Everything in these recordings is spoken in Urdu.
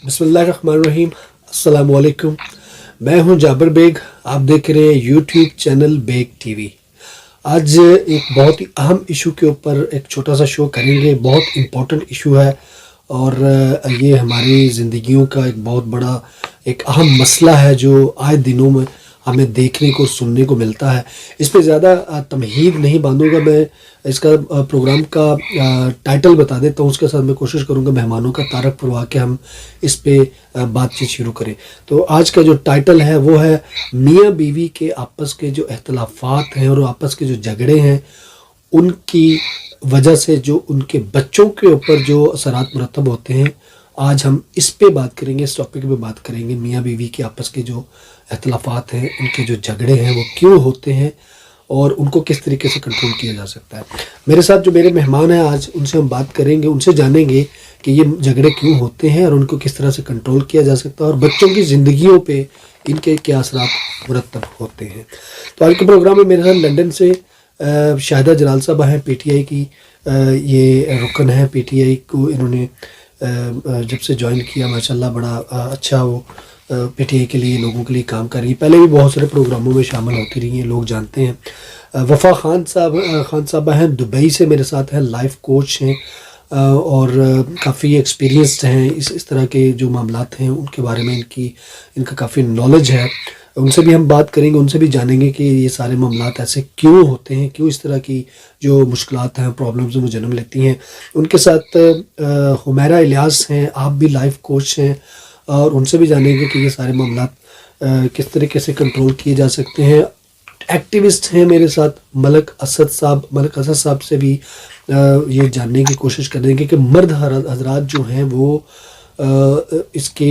بسم اللہ الرحمن الرحیم. السلام علیکم. میں ہوں جابر بیگ. آپ دیکھ رہے ہیں YouTube channel Baig TV. آج ایک بہت ہی اہم ایشو کے اوپر ایک چھوٹا سا شو کریں گے. بہت امپورٹنٹ ایشو ہے اور یہ ہماری زندگیوں کا ایک بہت بڑا ایک اہم مسئلہ ہے جو آئے دنوں میں ہمیں دیکھنے کو سننے کو ملتا ہے. اس پہ زیادہ تمہید نہیں باندھوں گا. میں اس کا پروگرام کا ٹائٹل بتا دیتا ہوں. اس کے ساتھ میں کوشش کروں گا مہمانوں کا تعارف کروا کے ہم اس پہ بات چیت شروع کریں. تو آج کا جو ٹائٹل ہے وہ ہے میاں بیوی کے آپس کے جو اختلافات ہیں اور آپس کے جو جھگڑے ہیں ان کی وجہ سے جو ان کے بچوں کے اوپر جو اثرات مرتب ہوتے ہیں. آج ہم اس پہ بات کریں گے, اس ٹاپک پہ بات کریں گے. میاں بیوی کے آپس کے جو اختلافات ہیں, ان کے جو جھگڑے ہیں وہ کیوں ہوتے ہیں اور ان کو کس طریقے سے کنٹرول کیا جا سکتا ہے. میرے ساتھ جو میرے مہمان ہیں آج, ان سے ہم بات کریں گے, ان سے جانیں گے کہ یہ جھگڑے کیوں ہوتے ہیں اور ان کو کس طرح سے کنٹرول کیا جا سکتا ہے اور بچوں کی زندگیوں پہ ان کے کیا اثرات مرتب ہوتے ہیں. تو آج کے پروگرام میں میرے ساتھ لندن سے شاہدہ جلال صاحبہ ہیں. پی ٹی آئی کی یہ رکن ہے. پی ٹی آئی کو انہوں نے جب سے جوائن کیا ماشاءاللہ بڑا اچھا وہ پی ٹی آئی کے لیے لوگوں کے لیے کام کر رہی ہے. پہلے بھی بہت سارے پروگراموں میں شامل ہوتی رہی ہیں, لوگ جانتے ہیں. وفا خان صاحبہ ہیں, دبئی سے میرے ساتھ ہیں, لائف کوچ ہیں اور کافی ایکسپیرینسڈ ہیں اس طرح کے جو معاملات ہیں ان کے بارے میں ان کا کافی نالج ہے. ان سے بھی ہم بات کریں گے, ان سے بھی جانیں گے کہ یہ سارے معاملات ایسے کیوں ہوتے ہیں, کیوں اس طرح کی جو مشکلات ہیں, پرابلمز وہ جنم لیتی ہیں. ان کے ساتھ حمیرہ الیاس ہیں, آپ بھی لائف کوچ ہیں اور ان سے بھی جانیں گے کہ یہ سارے معاملات کس طریقے سے کنٹرول کیے جا سکتے ہیں. ایکٹیوسٹ ہیں میرے ساتھ ملک اسد صاحب سے بھی یہ جاننے کی کوشش کریں گے کہ مرد حضرات جو ہیں وہ اس کے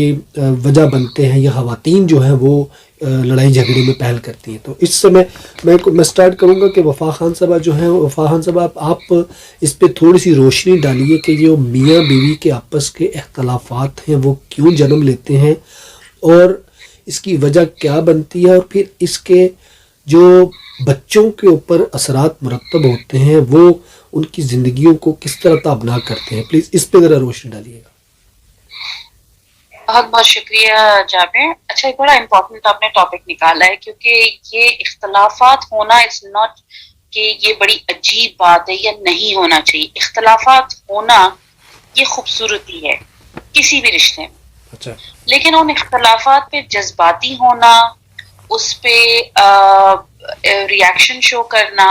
وجہ بنتے ہیں یا خواتین جو ہیں وہ لڑائی جھگڑے میں پہل کرتی ہیں. تو اس سے میں سٹارٹ کروں گا کہ وفا خان صاحبہ جو ہیں, وفا خان صاحبہ آپ اس پہ تھوڑی سی روشنی ڈالیے کہ جو میاں بیوی کے آپس کے اختلافات ہیں وہ کیوں جنم لیتے ہیں اور اس کی وجہ کیا بنتی ہے اور پھر اس کے جو بچوں کے اوپر اثرات مرتب ہوتے ہیں وہ ان کی زندگیوں کو کس طرح تابناک کرتے ہیں. پلیز اس پہ ذرا روشنی ڈالیے گا. بہت بہت شکریہ جابر. اچھا, ایک بڑا امپورٹنٹ آپ نے ٹاپک نکالا ہے کیونکہ یہ اختلافات ہونا اٹس ناٹ کہ یہ بڑی عجیب بات ہے یا نہیں ہونا چاہیے. اختلافات ہونا یہ خوبصورتی ہے کسی بھی رشتے میں. اچھا, لیکن ان اختلافات پہ جذباتی ہونا, اس پہ ریاکشن شو کرنا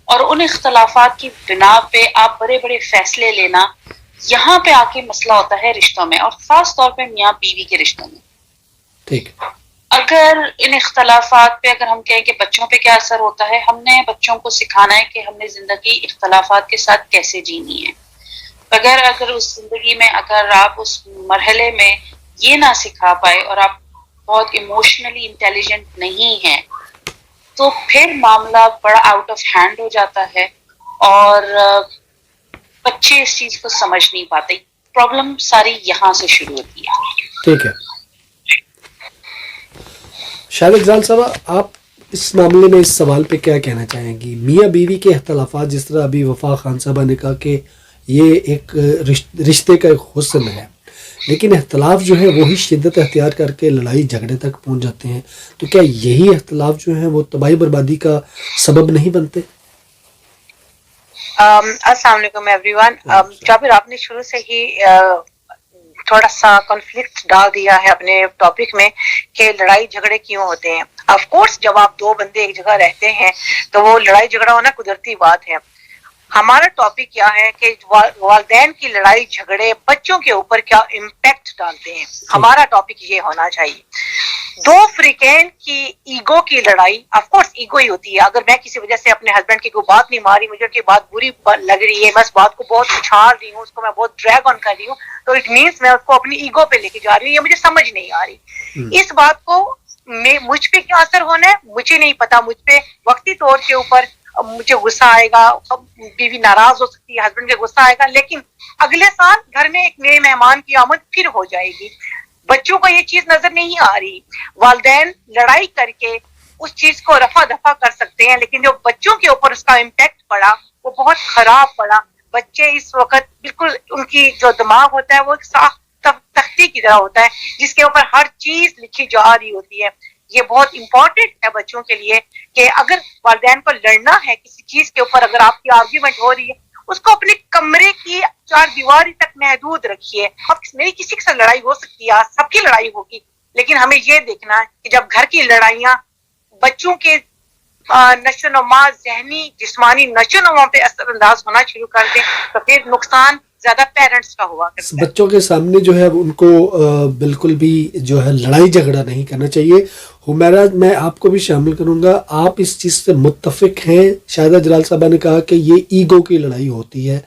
اور ان اختلافات کی بنا پہ آپ بڑے بڑے فیصلے لینا, یہاں پہ آ کے مسئلہ ہوتا ہے رشتوں میں اور خاص طور پہ میاں بیوی کے رشتوں میں. ٹھیک. اگر ان اختلافات پہ اگر ہم کہیں کہ بچوں پہ کیا اثر ہوتا ہے, ہم نے بچوں کو سکھانا ہے کہ ہم نے زندگی اختلافات کے ساتھ کیسے جینی ہے. اگر اس زندگی میں اگر آپ اس مرحلے میں یہ نہ سکھا پائے اور آپ بہت ایموشنلی انٹیلیجنٹ نہیں ہیں تو پھر معاملہ بڑا آؤٹ آف ہینڈ ہو جاتا ہے اور بچے اس چیز کو سمجھ نہیں پاتے. پرابلم ساری یہاں سے شروع ہوتی ہے. ٹھیک ہے. شاہدہ جلال صاحبہ, آپ اس معاملے میں اس سوال پہ کیا کہنا چاہیں گی؟ میاں بیوی کے اختلافات, جس طرح ابھی وفا خان صاحبہ نے کہا کہ یہ ایک رشتے کا ایک حسن ہے, لیکن اختلاف جو ہے وہی شدت اختیار کر کے لڑائی جھگڑے تک پہنچ جاتے ہیں. تو کیا یہی اختلاف جو ہیں وہ تباہی بربادی کا سبب نہیں بنتے؟ السلام علیکم ایوری ون. جابر, آپ نے شروع سے ہی تھوڑا سا کنفلکٹ ڈال دیا ہے اپنے ٹاپک میں کہ لڑائی جھگڑے کیوں ہوتے ہیں. آف کورس جب آپ دو بندے ایک جگہ رہتے ہیں تو وہ لڑائی جھگڑا ہونا قدرتی بات ہے. ہمارا ٹاپک کیا ہے کہ والدین کی لڑائی جھگڑے بچوں کے اوپر کیا امپیکٹ ڈالتے ہیں. ہمارا ٹاپک یہ ہونا چاہیے. دو فریقین کی ایگو کی لڑائی, آف کورس ایگو ہی ہوتی ہے. اگر میں کسی وجہ سے اپنے ہسبینڈ کی کوئی بات نہیں ماری, مجھے کی بات بری لگ رہی ہے, میں اس بات کو بہت اچھال رہی ہوں, اس کو میں بہت ڈریگ آن کر رہی ہوں, تو اٹ مینس میں اس کو اپنی ایگو پہ لے کے جا رہی ہوں, یہ مجھے سمجھ نہیں آ رہی. اس بات کو مجھ پہ کیا اثر ہونا ہے مجھے نہیں پتا. مجھ پہ وقتی طور کے اوپر مجھے غصہ آئے گا, بیوی ناراض ہو سکتی ہے, ہسبینڈ کے غصہ آئے گا, لیکن اگلے سال گھر میں ایک نئے مہمان کی آمد پھر ہو جائے گی. بچوں کو یہ چیز نظر نہیں آ رہی. والدین لڑائی کر کے اس چیز کو رفع دفع کر سکتے ہیں, لیکن جو بچوں کے اوپر اس کا امپیکٹ پڑا وہ بہت خراب پڑا. بچے اس وقت بالکل ان کی جو دماغ ہوتا ہے وہ ایک صاف تختے ڈکشنری کی طرح ہوتا ہے جس کے اوپر ہر چیز لکھی جا رہی ہوتی ہے. یہ بہت امپورٹنٹ ہے بچوں کے لیے کہ اگر والدین کو لڑنا ہے کسی چیز کے اوپر, اگر آپ کی آرگیومنٹ ہو رہی ہے, اس کو اپنے کمرے کی چار دیواری تک محدود رکھیے. اب میری کسی کے ساتھ لڑائی ہو سکتی ہے, سب کی لڑائی ہوگی, لیکن ہمیں یہ دیکھنا ہے کہ جب گھر کی لڑائیاں بچوں کے نشو و نما, ذہنی جسمانی نشو و نما پہ اثر انداز ہونا شروع کر دیں تو پھر نقصان زیادہ پیرنٹس کا ہوا کرتا ہے. بچوں کے سامنے جو ہے ان کو بالکل بھی جو ہے لڑائی جھگڑا نہیں کرنا چاہیے. حمیرہ, میں آپ کو بھی شامل کروں گا, آپ اس چیز سے متفق ہیں؟ شاہدہ جلال صاحبہ نے کہا کہ یہ ایگو کی لڑائی ہوتی ہے,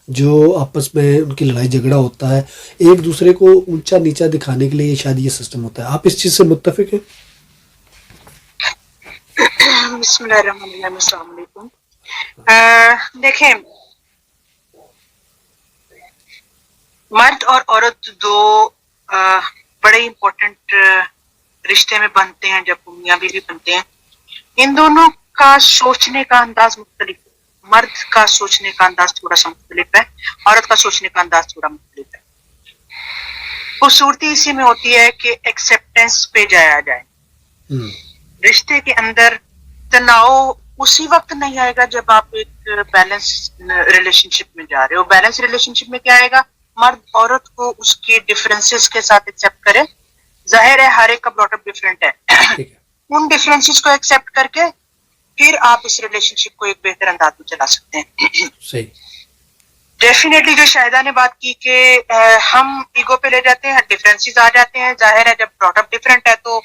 جو آپس میں ان کی لڑائی جھگڑا ہوتا ہے, ایک دوسرے کو اونچا نیچا دکھانے کے لیے شاید یہ سسٹم ہوتا ہے. آپ اس چیز سے متفق ہیں؟ بسم اللہ الرحمن الرحیم. السلام علیکم. دیکھیں, مرد اور عورت دو بڑے امپورٹنٹ رشتے میں بنتے ہیں جب میاں بیوی بنتے ہیں. ان دونوں کا سوچنے کا انداز مختلف ہے. مرد کا سوچنے کا انداز تھوڑا سا مختلف ہے, عورت کا سوچنے کا انداز تھوڑا مختلف ہے. خوبصورتی اسی میں ہوتی ہے کہ ایکسیپٹنس پہ جایا جائے. رشتے کے اندر تناؤ اسی وقت نہیں آئے گا جب آپ ایک بیلنس ریلیشن شپ میں جا رہے ہو. بیلنس ریلیشن شپ میں کیا آئے گا, مرد عورت کو اس کے ڈفرینسز کے ساتھ ایکسیپٹ کرے. ظاہر ہے ہر ایک کا براٹ اپ ڈفرینٹ ہے, ان ڈفرینسز کو ایکسیپٹ کر کے پھر آپ اس ریلیشن شپ کو ایک بہتر انداز میں چلا سکتے ہیں. صحیح. ڈیفینیٹلی جو شاہدہ نے بات کی کہ ہم ایگو پہ لے جاتے ہیں, ڈفرینسز آ جاتے ہیں. ظاہر ہے جب براٹ اپ ڈفرینٹ ہے تو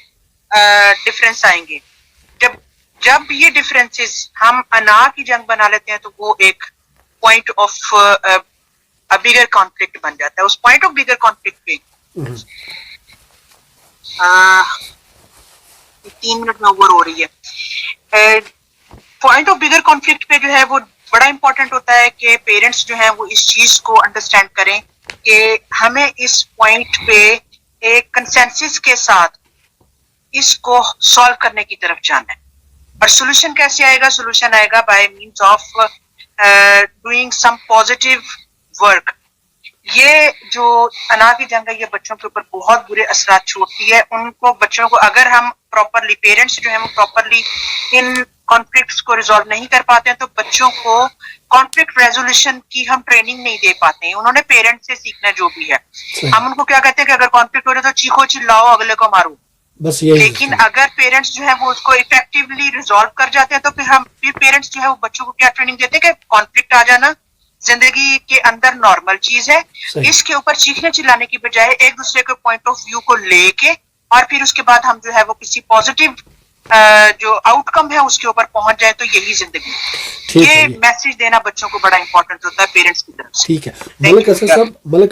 ڈفرینس آئیں گے. جب یہ ڈفرینسز ہم انا کی جنگ بنا لیتے ہیں تو وہ ایک پوائنٹ آف بگر کانفلکٹ بن جاتا ہے. اس پوائنٹ آف بگر کانفلکٹ پہ 3 منٹ میں اوور ہو رہی ہے. پوائنٹ آف بگر کانفلکٹ پہ جو ہے وہ بڑا امپورٹنٹ ہوتا ہے کہ پیرنٹس جو ہیں وہ اس چیز کو انڈرسٹینڈ کریں کہ ہمیں اس پوائنٹ پہ ایک کنسنسس کے ساتھ اس کو سالو کرنے کی طرف جانا ہے. اور سولوشن کیسے آئے گا؟ سولوشن آئے گا by means of doing some positive work. یہ جو انا کی جنگ ہے یہ بچوں کے اوپر بہت برے اثرات چھوڑتی ہے. ان کو بچوں کو اگر ہم پراپرلی پیرنٹس جو ہیں وہ پراپرلی ان کانفلکٹس کو ریزالو نہیں کر پاتے ہیں تو بچوں کو کانفلکٹ ریزولوشن کی ہم ٹریننگ نہیں دے پاتے ہیں. انہوں نے پیرنٹس سے سیکھنا جو بھی ہے. ہم ان کو کیا کہتے ہیں کہ اگر کانفلکٹ ہو رہا ہے تو چیخو چلاؤ, اگلے کو مارو. بس یہی. لیکن اگر پیرنٹس جو ہے وہ اس کو افیکٹولی ریزالو کر جاتے ہیں تو پھر پیرنٹس جو ہے وہ بچوں کو کیا ٹریننگ دیتے ہیں کہ کانفلکٹ آ جانا زندگی کے اندر نارمل چیز ہے. اس کے اوپر چیخنے چلانے کی بجائے ایک دوسرے کے پوائنٹ آف ویو کو لے کے اور پھر اس کے بعد ہم جو ہے وہ کسی پازیٹیو جو آؤٹ کم ہے اس کے اوپر پہنچ جائے تو یہی زندگی. یہ میسج دینا بچوں کو بڑا امپورٹنٹ ہوتا ہے پیرنٹس کی طرف سے. ٹھیک ہے. ملک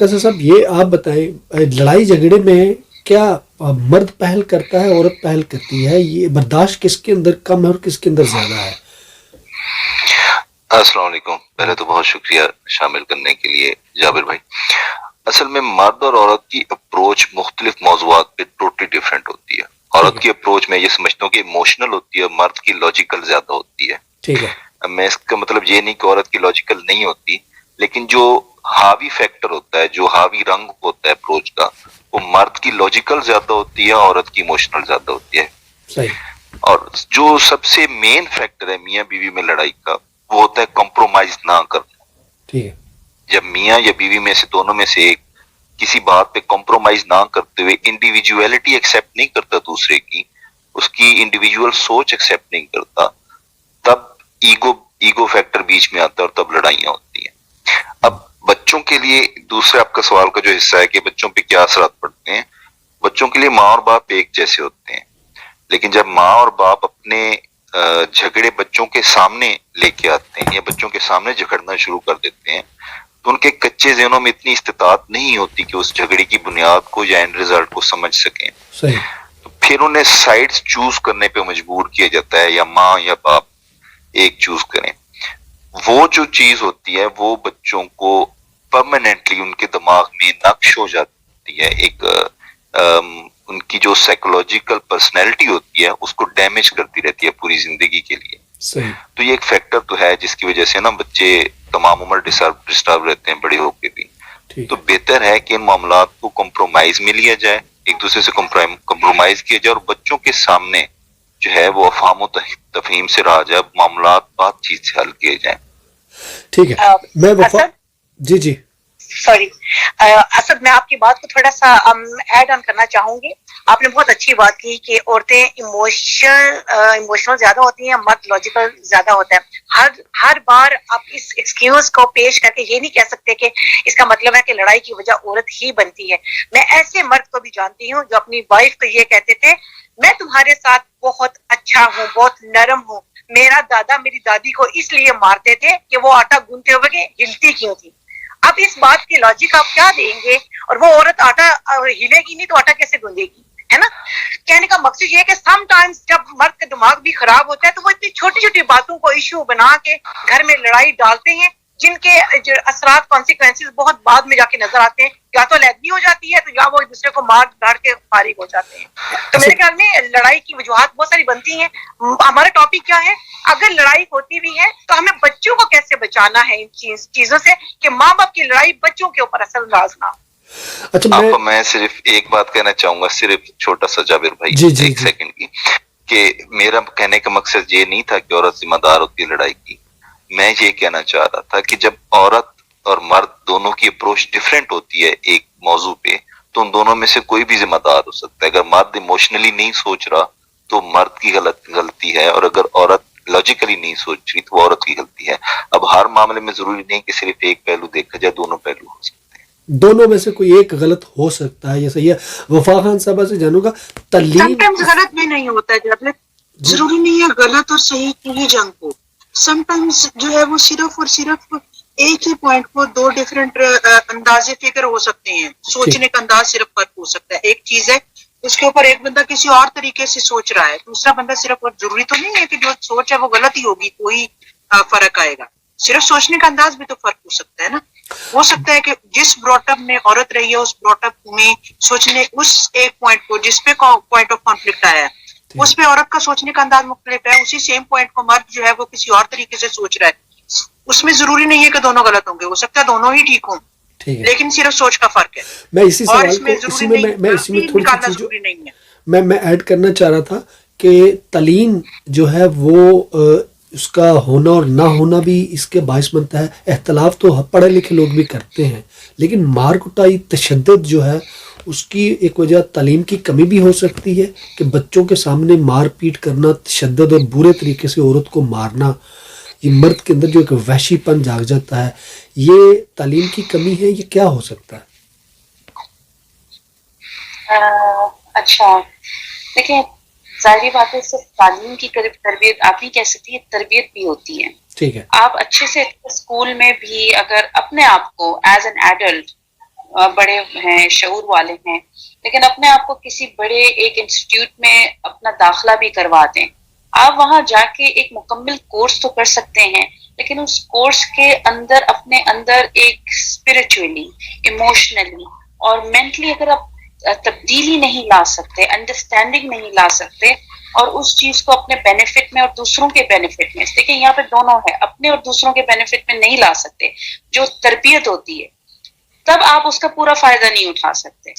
اسد صاحب, یہ آپ بتائیں, لڑائی جھگڑے میں کیا مرد پہل کرتا ہے, عورت پہل کرتی ہے؟ یہ برداشت کس کے اندر کم ہے اور کس کے اندر زیادہ ہے؟ السلام علیکم. پہلے تو بہت شکریہ شامل کرنے کے لیے جابر بھائی. اصل میں مرد اور عورت کی اپروچ مختلف موضوعات پہ ٹوٹلی ڈفرینٹ ہوتی ہے. عورت کی اپروچ میں یہ سمجھتا ہوں کہ ایموشنل ہوتی ہے, مرد کی لاجیکل زیادہ ہوتی ہے. ٹھیک ہے. میں اس کا مطلب یہ نہیں کہ عورت کی لاجیکل نہیں ہوتی, لیکن جو حاوی فیکٹر ہوتا ہے, جو حاوی رنگ ہوتا ہے اپروچ کا, وہ مرد کی لاجیکل زیادہ ہوتی ہے, عورت کی ایموشنل زیادہ ہوتی ہے. صحیح. اور جو سب سے مین فیکٹر ہے میاں بیوی میں لڑائی کا وہ ہوتا ہے کمپرومائز نہ کرنا. ٹھیک ہے. جب میاں یا بیوی میں سے دونوں میں سے ایک کسی بات پہ کمپرومائز نہ کرتے ہوئے انڈیویجویلٹی ایکسیپٹ نہیں کرتا دوسرے کی, اس کی انڈیویجول سوچ ایکسیپٹ نہیں کرتا, تب ایگو فیکٹر بیچ میں آتا ہے اور تب لڑائیاں ہوتی ہیں. اب بچوں کے لیے دوسرے آپ کا سوال کا جو حصہ ہے کہ بچوں پہ کیا اثرات پڑتے ہیں, بچوں کے لیے ماں اور باپ ایک جیسے ہوتے ہیں, لیکن جب ماں اور باپ اپنے جھگڑے بچوں کے سامنے لے کے آتے ہیں یا بچوں کے سامنے جھگڑنا شروع کر دیتے ہیں تو ان کے کچے ذہنوں میں اتنی استطاعت نہیں ہوتی کہ اس جھگڑے کی بنیاد کو یا اینڈ ریزلٹ کو سمجھ سکیں. صحیح. تو پھر انہیں سائڈز چوز کرنے پہ مجبور کیا جاتا ہے, یا ماں یا باپ ایک چوز کریں. وہ جو چیز ہوتی ہے وہ بچوں کو پرماننٹلی ان کے دماغ میں نقش ہو جاتی ہے, ایک ان کی جو سائیکولوجیکل پرسنالٹی ہوتی ہے اس کو ڈیمیج کرتی رہتی ہے پوری زندگی کے لیے. صحیح. تو یہ ایک فیکٹر تو ہے جس کی وجہ سے نا بچے تمام عمر ڈسٹرب رہتے ہیں بڑے ہو کے بھی. ٹھیک تو بہتر ہے کہ ان معاملات کو کمپرومائز میں لیا جائے, ایک دوسرے سے کمپرومائز کیا جائے, اور بچوں کے سامنے جو ہے وہ افہام و تفہیم سے رہا جائے, معاملات بات چیت سے حل کیے جائیں. ٹھیک ہے. میں وفا اسد جی سوری اسد, میں آپ کی بات کو تھوڑا سا ایڈ آن کرنا چاہوں گی. آپ نے بہت اچھی بات کی کہ عورتیں ایموشنل زیادہ ہوتی ہیں, مرد لاجیکل زیادہ ہوتا ہے. ہر بار آپ اس ایکسکیوز کو پیش کر کے یہ نہیں کہہ سکتے کہ اس کا مطلب ہے کہ لڑائی کی وجہ عورت ہی بنتی ہے. میں ایسے مرد کو بھی جانتی ہوں جو اپنی وائف کو یہ کہتے تھے, میں تمہارے ساتھ بہت اچھا ہوں, بہت نرم ہوں, میرا دادا میری دادی کو اس لیے مارتے تھے کہ وہ آٹا گوندتے ہوئے ہلتی کیوں تھی. اب اس بات کی لاجک آپ کیا دیں گے, اور وہ عورت آٹا ہلے گی نہیں تو آٹا کیسے گوندے گی, ہے نا. کہنے کا مقصد یہ ہے کہ سم ٹائمز جب مرد کا دماغ بھی خراب ہوتا ہے تو وہ اتنی چھوٹی چھوٹی باتوں کو ایشو بنا کے گھر میں لڑائی ڈالتے ہیں, جن کے اثرات کانسیکوینسز بہت بعد میں جا کے نظر آتے ہیں. یا تو علیحدگی ہو جاتی ہے تو یا وہ ایک دوسرے کو مار دھاڑ کے فارغ ہو جاتے ہیں. تو میرے خیال میں لڑائی کی وجوہات بہت ساری بنتی ہیں. ہمارا ٹاپک کیا ہے, اگر لڑائی ہوتی بھی ہے تو ہمیں بچوں کو کیسے بچانا ہے ان چیزوں سے کہ ماں باپ کی لڑائی بچوں کے اوپر اثر انداز نہ ہو. اچھا آپ کو میں صرف ایک بات کہنا چاہوں گا, صرف چھوٹا سا جابر بھائی, ایک سیکنڈ کی, کہ میرا کہنے کا مقصد یہ نہیں تھا کہ عورت ذمہ دار ہوتی ہے لڑائی کی. میں یہ کہنا چاہ رہا تھا کہ جب عورت اور مرد دونوں کی اپروچ ڈفرینٹ ہوتی ہے ایک موضوع پہ, تو ان دونوں میں سے کوئی بھی ذمہ دار ہو سکتا ہے. اگر مرد ایموشنلی نہیں سوچ رہا تو مرد کی غلطی ہے, اور اگر عورت لاجیکلی نہیں سوچ رہی تو وہ عورت کی غلطی ہے. اب ہر معاملے میں ضروری نہیں کہ صرف ایک پہلو دیکھا جائے, دونوں پہلو ہو سکتے ہیں. دونوں میں سے کوئی ایک غلط ہو سکتا ہے, یہ صحیح ہے. وفا خان صاحبہ سے جانوں گا, تعلیم سم ٹائمز غلط بھی نہیں ہوتا ہے, جب ضروری نہیں ہے غلط اور صحیح کی ہی جنگ ہو. سم ٹائمز جو ہے وہ صرف اور صرف ایک ہی پوائنٹ کو دو ڈفرینٹ انداز فکر ہو سکتے ہیں, سوچنے کا انداز صرف فرق ہو سکتا ہے. ایک چیز ہے اس کے اوپر ایک بندہ کسی اور طریقے سے سوچ رہا ہے, دوسرا بندہ صرف, اور ضروری تو نہیں ہے کہ جو سوچ ہے وہ غلط ہی ہوگی, کوئی فرق آئے گا. صرف سوچنے کا انداز بھی تو فرق ہو سکتا ہے نا. ہو سکتا ہے کہ جس براٹ اپ میں عورت رہی ہے اس براٹ اپ میں سوچنے اس ایک پوائنٹ کو جس پہ پوائنٹ آف کانفلکٹ آیا ہے اس پہ عورت کا سوچنے کا انداز مختلف ہے, اسی سیم پوائنٹ کو مرد جو ہے وہ کسی اور طریقے سے سوچ رہا ہے. اس میں ضروری نہیں ہے کہ دونوں غلط ہوں گے, ہو سکتا ہے دونوں ہی ٹھیک ہوں, لیکن صرف سوچ کا فرق ہے. میں اسی سوال کو میں اسی میں تھوڑی سی چیز میں ایڈ کرنا چاہ رہا تھا کہ تعلیم جو ہے وہ اس کا ہونا اور نہ ہونا بھی اس کے باعث بنتا ہے. اختلاف تو پڑھے لکھے لوگ بھی کرتے ہیں, لیکن مار کٹائی تشدد جو ہے اس کی ایک وجہ تعلیم کی کمی بھی ہو سکتی ہے, کہ بچوں کے سامنے مار پیٹ کرنا, تشدد اور برے طریقے سے عورت کو مارنا, یہ مرد کے اندر جو ایک وحشی پن جاگ جاتا ہے, یہ تعلیم کی کمی ہے. یہ کیا ہو سکتا ہے؟ اچھا دیکھیں, ظاہری بات ہے صرف تعلیم کی تربیت آپ نہیں کہہ سکتی, تربیت بھی ہوتی ہے. ٹھیک ہے, آپ اچھے سے اسکول میں بھی اگر اپنے آپ کو ایز این ایڈلٹ, بڑے ہیں شعور والے ہیں, لیکن اپنے آپ کو کسی بڑے ایک انسٹیٹیوٹ میں اپنا داخلہ بھی کروا دیں, آپ وہاں جا کے ایک مکمل کورس تو کر سکتے ہیں, لیکن اس کورس کے اندر اپنے اندر ایک اسپرچولی, ایموشنلی اور مینٹلی اگر آپ تبدیلی نہیں لا سکتے, انڈرسٹینڈنگ نہیں لا سکتے, اور اس چیز کو اپنے بینیفٹ میں اور دوسروں کے بینیفٹ میں, دیکھیں یہاں پہ دونوں ہے, اپنے اور دوسروں کے بینیفٹ میں نہیں لا سکتے, جو تربیت ہوتی ہے تب آپ اس کا پورا فائدہ نہیں اٹھا سکتے.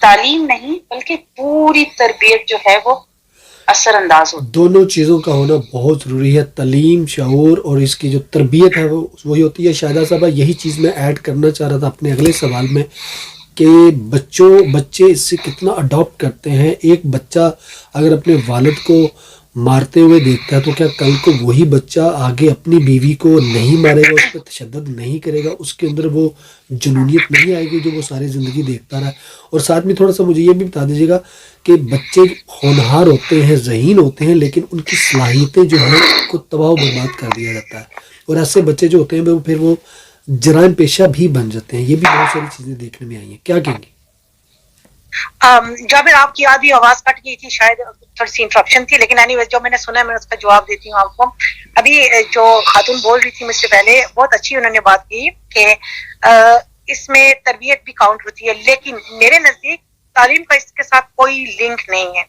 تعلیم نہیں بلکہ پوری تربیت جو ہے وہ اثر انداز ہوتی ہے. دونوں چیزوں کا ہونا بہت ضروری ہے, تعلیم, شعور, اور اس کی جو تربیت ہے وہ وہی ہوتی ہے. شاہدہ صاحبہ یہی چیز میں ایڈ کرنا چاہ رہا تھا اپنے اگلے سوال میں, کہ بچے اس سے کتنا اڈاپٹ کرتے ہیں. ایک بچہ اگر اپنے والد کو مارتے ہوئے دیکھتا ہے تو کیا کل کو وہی بچہ آگے اپنی بیوی کو نہیں مارے گا, اس پہ تشدد نہیں کرے گا, اس کے اندر وہ جنونیت نہیں آئے گی جو وہ ساری زندگی دیکھتا رہا. اور ساتھ میں تھوڑا سا مجھے یہ بھی بتا دیجیے گا کہ بچے ہونہار ہوتے ہیں, ذہین ہوتے ہیں, لیکن ان کی صلاحیتیں جو ہیں کو تباہ و برباد کر دیا جاتا ہے, اور ایسے بچے جو ہوتے ہیں پھر وہ جرائم پیشہ بھی بن جاتے ہیں. یہ بھی بہت ساری چیزیں دیکھنے میں آئی ہیں. کیا کہیں گے؟ جابر آپ کی آدھی آواز کٹ گئی تھی, شاید تھوڑی سی انٹرپشن تھی, لیکن اینی ویز جو میں نے سنا ہے میں اس کا جواب دیتی ہوں آپ کو. ابھی جو خاتون بول رہی تھی مجھ سے پہلے, بہت اچھی انہوں نے بات کی کہ اس میں تربیت بھی کاؤنٹ ہوتی ہے, لیکن میرے نزدیک تعلیم کا اس کے ساتھ کوئی لنک نہیں ہے.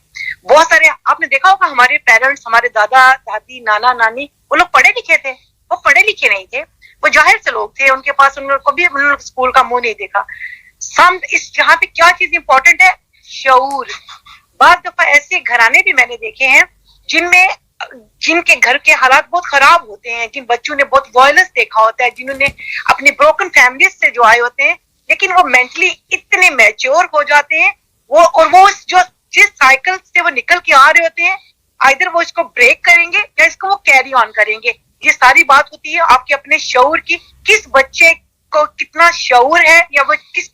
بہت سارے آپ نے دیکھا ہوگا ہمارے پیرنٹس, ہمارے دادا دادی, نانا نانی, وہ لوگ پڑھے لکھے تھے, وہ پڑھے لکھے نہیں تھے, وہ ظاہر سے لوگ تھے, ان کے پاس ان کو بھی انہوں نے اسکول کا منہ نہیں دیکھا. اس یہاں پہ کیا چیز امپورٹنٹ ہے, شعور. بعض دفعہ ایسے گھرانے بھی میں نے دیکھے ہیں جن کے گھر کے حالات بہت خراب ہوتے ہیں, جن بچوں نے بہت وائلنس دیکھا ہوتا ہے, جنہوں نے اپنی بروکن فیملیز سے جو آئے ہوتے ہیں, لیکن وہ مینٹلی اتنے میچور ہو جاتے ہیں اور وہ جس سائیکل سے وہ نکل کے آ رہے ہوتے ہیں, آئدر وہ اس کو بریک کریں گے یا اس کو وہ کیری آن کریں گے. یہ ساری بات ہوتی ہے آپ کے اپنے شعور کی, کس بچے کو کتنا شعور ہے یا وہ کس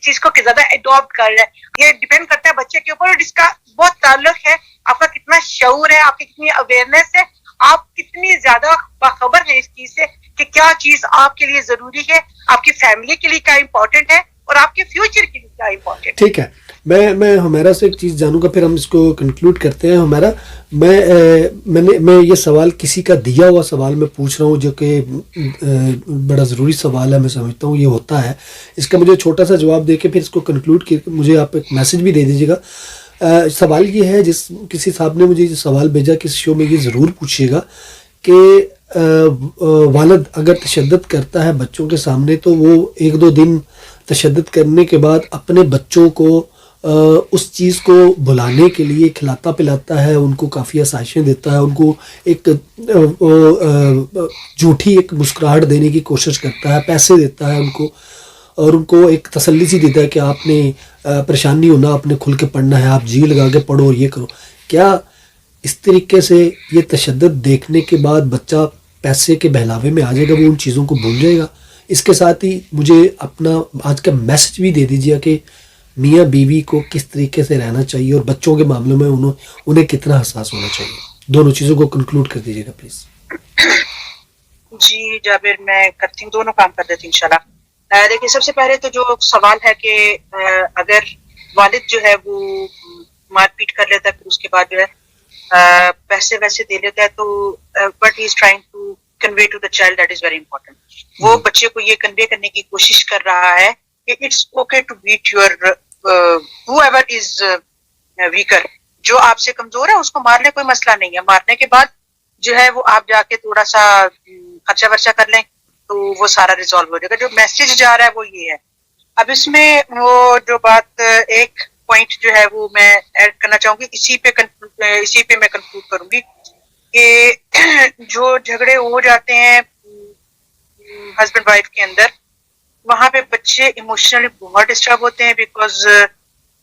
چیز کو زیادہ اڈاپٹ کر رہا ہے. یہ ڈیپینڈ کرتا ہے بچے کے اوپر, اور اس کا بہت تعلق ہے آپ کا کتنا شعور ہے, آپ کی کتنی اویئرنیس ہے, آپ کتنی زیادہ باخبر ہیں اس چیز سے کہ کیا چیز آپ کے لیے ضروری ہے, آپ کی فیملی کے لیے کیا امپورٹنٹ ہے, اور آپ کے فیوچر کے لیے کیا امپورٹنٹ. ٹھیک ہے, میں ہمیرا سے ایک چیز جانوں گا, پھر ہم اس کو کنکلوڈ کرتے ہیں. ہمیرا, میں یہ سوال کسی کا دیا ہوا سوال میں پوچھ رہا ہوں, جو کہ بڑا ضروری سوال ہے, میں سمجھتا ہوں یہ ہوتا ہے. اس کا مجھے چھوٹا سا جواب دے کے پھر اس کو کنکلوڈ کر کے مجھے آپ ایک میسج بھی دے دیجیے گا. سوال یہ ہے, کسی صاحب نے مجھے یہ سوال بھیجا کہ اس شو میں یہ ضرور پوچھیے گا کہ والد اگر تشدد کرتا ہے بچوں کے سامنے تو وہ ایک دو دن تشدد کرنے کے بعد اپنے بچوں کو اس چیز کو بھلانے کے لیے کھلاتا پلاتا ہے, ان کو کافی آسائشیں دیتا ہے, ان کو ایک جھوٹی ایک مسکراہٹ دینے کی کوشش کرتا ہے, پیسے دیتا ہے ان کو, اور ان کو ایک تسلی سی دیتا ہے کہ آپ نے پریشان نہیں ہونا, آپ نے کھل کے پڑھنا ہے, آپ جی لگا کے پڑھو اور یہ کرو. کیا اس طریقے سے یہ تشدد دیکھنے کے بعد بچہ پیسے کے بہلاوے میں آ جائے گا, وہ ان چیزوں کو بھول جائے گا؟ اس کے ساتھ ہی مجھے اپنا آج کا میسج بھی دے دیجیے کہ میاں بیوی کو کس طریقے سے رہنا چاہیے اور بچوں کے معاملوں میں انہیں کتنا حساس ہونا چاہیے. دونوں چیزوں کو کنکلوڈ کر دیجیے گا پلیز. جی جابر, میں کرتی ہوں, دونوں کام کر دیتی ہوں انشاءاللہ. دیکھیے, سب سے پہلے تو جو سوال ہے کہ اگر والد جو ہے وہ مار پیٹ کر لیتا ہے, پھر اس کے بعد جو ہے پیسے ویسے دے لیتا ہے, تو but he is trying to convey to the child, that is very important. وہ بچے کو یہ کنوے کرنے کی کوشش کر رہا ہے کہ it's okay to beat your whoever is weaker. جو آپ سے کمزور ہے اس کو مارنے کوئی مسئلہ نہیں ہے, مارنے کے بعد جو ہے وہ آپ جا کے تھوڑا سا خرچہ ورچہ کر لیں تو وہ سارا ریزالو ہو جائے گا. جو میسج جا رہا ہے وہ یہ ہے. اب اس میں وہ جو بات ایک پوائنٹ جو ہے وہ میں ایڈ کرنا چاہوں گی, اسی پہ میں کنکلوڈ کروں گی کہ جو جھگڑے ہو جاتے ہیں ہسبینڈ وائف کے اندر, وہاں پہ بچے ایموشنلی بہت ڈسٹرب ہوتے ہیں, بیکاز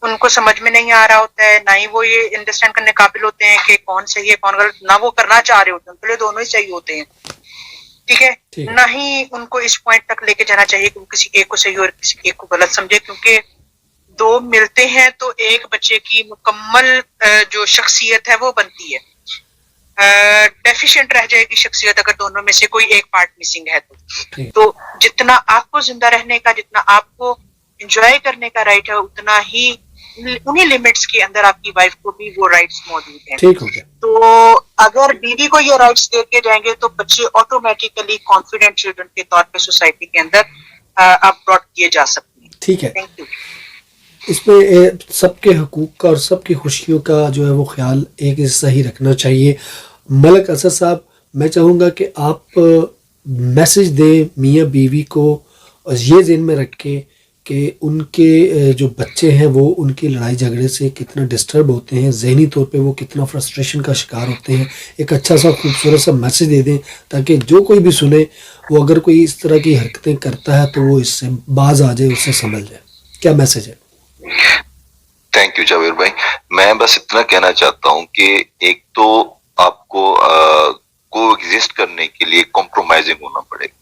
ان کو سمجھ میں نہیں آ رہا ہوتا ہے, نہ ہی وہ یہ انڈرسٹینڈ کرنے قابل ہوتے ہیں کہ کون صحیح ہے کون غلط, نہ وہ کرنا چاہ رہے ہوتے ہیں, پہلے دونوں ہی صحیح ہوتے ہیں. ٹھیک ہے, نہ ہی ان کو اس پوائنٹ تک لے کے جانا چاہیے کہ وہ کسی ایک کو صحیح اور کسی ایک کو غلط سمجھے, کیونکہ دو ملتے ہیں تو ایک بچے کی مکمل جو شخصیت ہے وہ بنتی ہے. ڈیفیشینٹ رہ جائے گی شخصیت اگر دونوں میں سے کوئی ایک پارٹ مسنگ ہے تو جتنا آپ کو زندہ رہنے کا, جتنا آپ کو انجوائے کرنے کا رائٹ ہے, اتنا ہی انہی لمٹس کے اندر آپ کی وائف کو بھی وہ رائٹس موجود ہیں. تو اگر بیوی کو یہ رائٹس دیتے جائیں گے تو بچے آٹومیٹیکلی کانفیڈنٹ چلڈرن کے طور پہ سوسائٹی کے اندر اپ براٹ کیے جا سکتے ہیں. ٹھیک ہے, تھینک یو. اس میں سب کے حقوق کا اور سب کی خوشیوں کا جو ہے وہ خیال ایک جیسا ہی رکھنا چاہیے. ملک اسد صاحب, میں چاہوں گا کہ آپ میسج دیں میاں بیوی کو, اور یہ ذہن میں رکھ کے کہ ان کے جو بچے ہیں وہ ان کی لڑائی جھگڑے سے کتنا ڈسٹرب ہوتے ہیں, ذہنی طور پہ وہ کتنا فرسٹریشن کا شکار ہوتے ہیں. ایک اچھا سا خوبصورت سا میسج دے دیں تاکہ جو کوئی بھی سنے وہ اگر کوئی اس طرح کی حرکتیں کرتا ہے تو وہ اس سے باز آ جائے, اس سے سنبھل جائے. کیا میسج ہے؟ تھینک یو جاوید بھائی. میں بس اتنا کہنا چاہتا ہوں کہ ایک تو آپ کو ایگزسٹ کرنے کے لیے کمپرومائزنگ ہونا پڑے گا.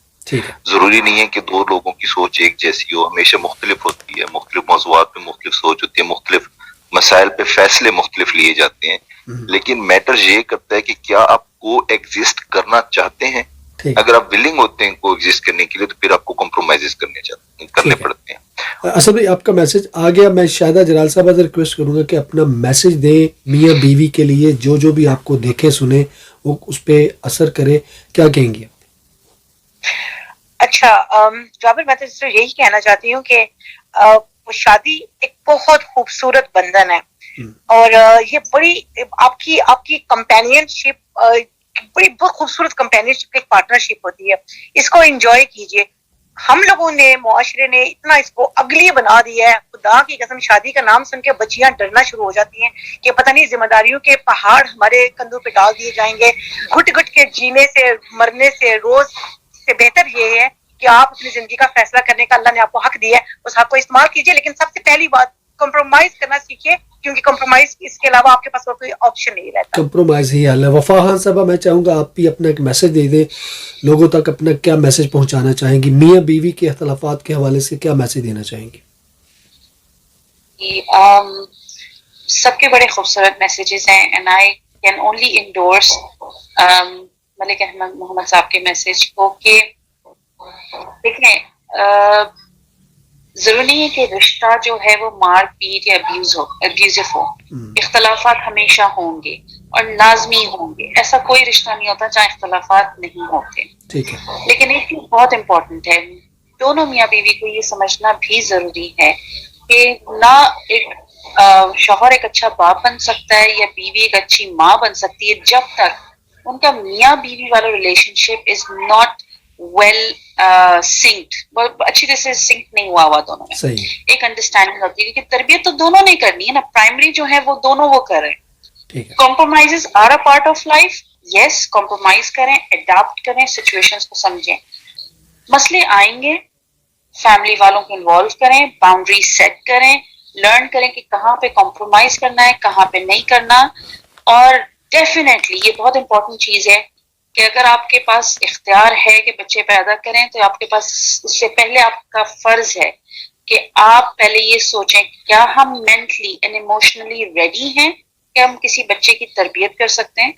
ضروری نہیں ہے کہ دو لوگوں کی سوچ ایک جیسی ہو, ہمیشہ مختلف ہوتی ہے, مختلف موضوعات پہ مختلف سوچ ہوتی ہے, مختلف مسائل پہ فیصلے مختلف لیے جاتے ہیں, لیکن میٹر یہ کرتا ہے کہ کیا آپ کو ایگزسٹ کرنا چاہتے ہیں. اگر آپ ولنگ ہوتے ہیں کو ایگزسٹ کرنے کے لیے تو پھر آپ کو کمپرومائز کرنے پڑتے ہیں. اصل بھائی آپ کا میسج آ گیا. میں شاہدہ جلال صاحب سے ریکویسٹ کروں گا کہ اپنا میسج دیں میاں بیوی کے لیے, جو بھی آپ کو دیکھے سنے وہ اس پہ اثر کرے. کیا کہیں گے؟ اچھا جابر, میں تو یہی کہنا چاہتی ہوں کہ شادی ایک بہت خوبصورت بندھن ہے, اور یہ بڑی آپ کی کمپینین شپ بڑی بہت خوبصورت کمپینشپ ایک پارٹنرشپ ہوتی ہے, اس کو انجوائے کیجیے. ہم لوگوں نے, معاشرے نے اتنا اس کو اگلی بنا دیا ہے, خدا کی قسم شادی کا نام سن کے بچیاں ڈرنا شروع ہو جاتی ہیں کہ پتہ نہیں ذمہ داریوں کے پہاڑ ہمارے کندھوں پہ ڈال دیے جائیں گے. گھٹ گھٹ کے جینے سے, مرنے سے, روز سے بہتر یہ ہے کہ آپ اپنی زندگی کا فیصلہ کرنے کا اللہ نے آپ کو حق دیا ہے, اس حق کو استعمال کیجیے. لیکن سب سے پہلی بات, کمپرومائز کرنا سیکھیے, کیونکہ کمپرومائز اس کے علاوہ آپ کے پاس اور کوئی آپشن نہیں رہتا. کمپرومائز ہی حل ہے. وفا خان صاحبہ, میں چاہوں گا آپ بھی اپنا ایک میسج دے دیں لوگوں تک, اپنا کیا میسج پہنچانا چاہیں گی, میاں بیوی کے اختلافات کے حوالے سے کیا میسج دینا چاہیں گی؟ سب کے بڑے خوبصورت میسیجز ہیں, and I can only endorse Malik Ahmed Muhammad صاحب کے میسج کو کہ دیکھیں, ضروری نہیں ہے کہ رشتہ جو ہے وہ مار پیٹ یا ابیوزو ہو. اختلافات ہمیشہ ہوں گے اور لازمی ہوں گے. ایسا کوئی رشتہ نہیں ہوتا جہاں اختلافات نہیں ہوتے. ٹھیک ہے. لیکن ایک چیز بہت امپورٹنٹ ہے, دونوں میاں بیوی کو یہ سمجھنا بھی ضروری ہے کہ نہ ایک شوہر ایک اچھا باپ بن سکتا ہے یا بیوی ایک اچھی ماں بن سکتی ہے جب تک ان کا میاں بیوی والا relation is not well synced, اچھی طرح سے سنک نہیں ہوا دونوں میں. صحیح. ایک انڈرسٹینڈنگ ہوتی ہے کہ تربیت تو دونوں نے کرنی ہے نا, پرائمری جو ہے وہ دونوں وہ کر رہے ہیں. ٹھیک ہے. Compromises are a part of life. Yes, compromise کریں, اڈاپٹ کریں, سچویشنز کو سمجھیں. مسئلے آئیں گے, فیملی والوں کو انوالو کریں, باؤنڈری سیٹ کریں, لرن کریں کہ کہاں پہ کمپرومائز کرنا ہے, کہاں پہ نہیں کرنا. اور ڈیفینیٹلی یہ بہت امپورٹنٹ چیز ہے کہ اگر آپ کے پاس اختیار ہے کہ بچے پیدا کریں تو آپ کے پاس اس سے پہلے آپ کا فرض ہے کہ آپ پہلے یہ سوچیں کیا ہم مینٹلی اینڈ ایموشنلی ریڈی ہیں کہ ہم کسی بچے کی تربیت کر سکتے ہیں.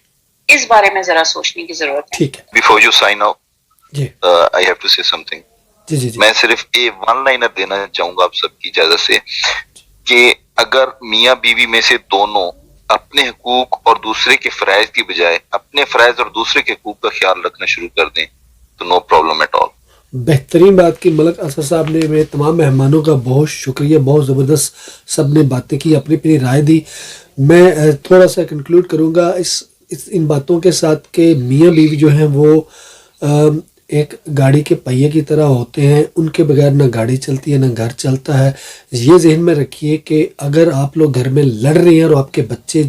اس بارے میں ذرا سوچنے کی ضرورت ہے. ٹھیک ہے. بیفور یو سائن آؤٹ, جی I have to say some thing. جی. میں صرف ون لائنر دینا چاہوں گا آپ سب کی اجازت سے کہ اگر میاں بیوی میں سے دونوں اپنے حقوق اور دوسرے کے فرائض کی بجائے اپنے فرائض اور دوسرے کے حقوق کا خیال رکھنا شروع کر دیں تو نو پرابلم ایٹ آل. بہترین بات کی ملک اسد صاحب نے. میرے تمام مہمانوں کا بہت شکریہ, بہت زبردست سب نے باتیں کی, اپنی اپنی رائے دی. میں تھوڑا سا کنکلوڈ کروں گا ان باتوں کے ساتھ کہ میاں بیوی جو ہیں وہ ایک گاڑی کے پہیے کی طرح ہوتے ہیں, ان کے بغیر نہ گاڑی چلتی ہے نہ گھر چلتا ہے. یہ ذہن میں رکھیے کہ اگر آپ لوگ گھر میں لڑ رہے ہیں اور آپ کے بچے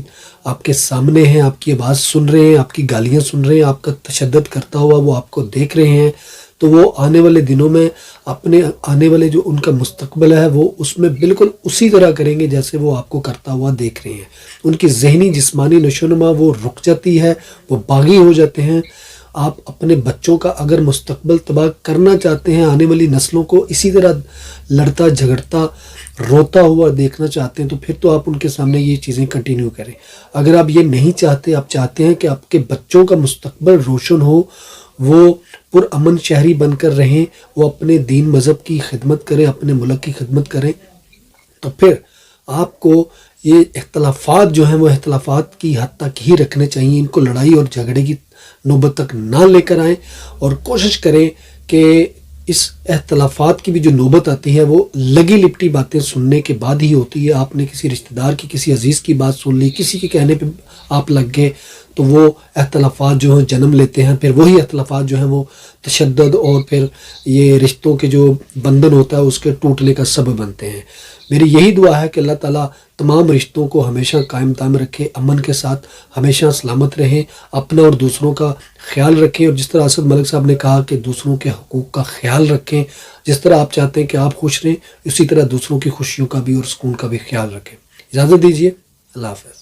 آپ کے سامنے ہیں, آپ کی آواز سن رہے ہیں, آپ کی گالیاں سن رہے ہیں, آپ کا تشدد کرتا ہوا وہ آپ کو دیکھ رہے ہیں, تو وہ آنے والے دنوں میں اپنے آنے والے جو ان کا مستقبل ہے وہ اس میں بالکل اسی طرح کریں گے جیسے وہ آپ کو کرتا ہوا دیکھ رہے ہیں. ان کی ذہنی جسمانی نشوونما وہ رک جاتی ہے, وہ باغی ہو جاتے ہیں. آپ اپنے بچوں کا اگر مستقبل تباہ کرنا چاہتے ہیں, آنے والی نسلوں کو اسی طرح لڑتا جھگڑتا روتا ہوا دیکھنا چاہتے ہیں, تو پھر تو آپ ان کے سامنے یہ چیزیں کنٹینیو کریں. اگر آپ یہ نہیں چاہتے, آپ چاہتے ہیں کہ آپ کے بچوں کا مستقبل روشن ہو, وہ پرامن شہری بن کر رہیں, وہ اپنے دین مذہب کی خدمت کریں, اپنے ملک کی خدمت کریں, تو پھر آپ کو یہ اختلافات جو ہیں وہ اختلافات کی حد تک ہی رکھنے چاہیے. ان کو لڑائی اور جھگڑے کی نوبت تک نہ لے کر آئیں, اور کوشش کریں کہ اس اختلافات کی بھی جو نوبت آتی ہے وہ لگی لپٹی باتیں سننے کے بعد ہی ہوتی ہے. آپ نے کسی رشتہ دار کی, کسی عزیز کی بات سن لی, کسی کے کہنے پہ آپ لگ گئے, تو وہ اختلافات جو ہیں جنم لیتے ہیں. پھر وہی اختلافات جو ہیں وہ تشدد اور پھر یہ رشتوں کے جو بندھن ہوتا ہے اس کے ٹوٹنے کا سبب بنتے ہیں. میری یہی دعا ہے کہ اللہ تعالیٰ تمام رشتوں کو ہمیشہ قائم دائم رکھے, امن کے ساتھ ہمیشہ سلامت رہیں, اپنا اور دوسروں کا خیال رکھیں, اور جس طرح اسد ملک صاحب نے کہا کہ دوسروں کے حقوق کا خیال رکھیں, جس طرح آپ چاہتے ہیں کہ آپ خوش رہیں اسی طرح دوسروں کی خوشیوں کا بھی اور سکون کا بھی خیال رکھیں. اجازت دیجیے, اللہ حافظ.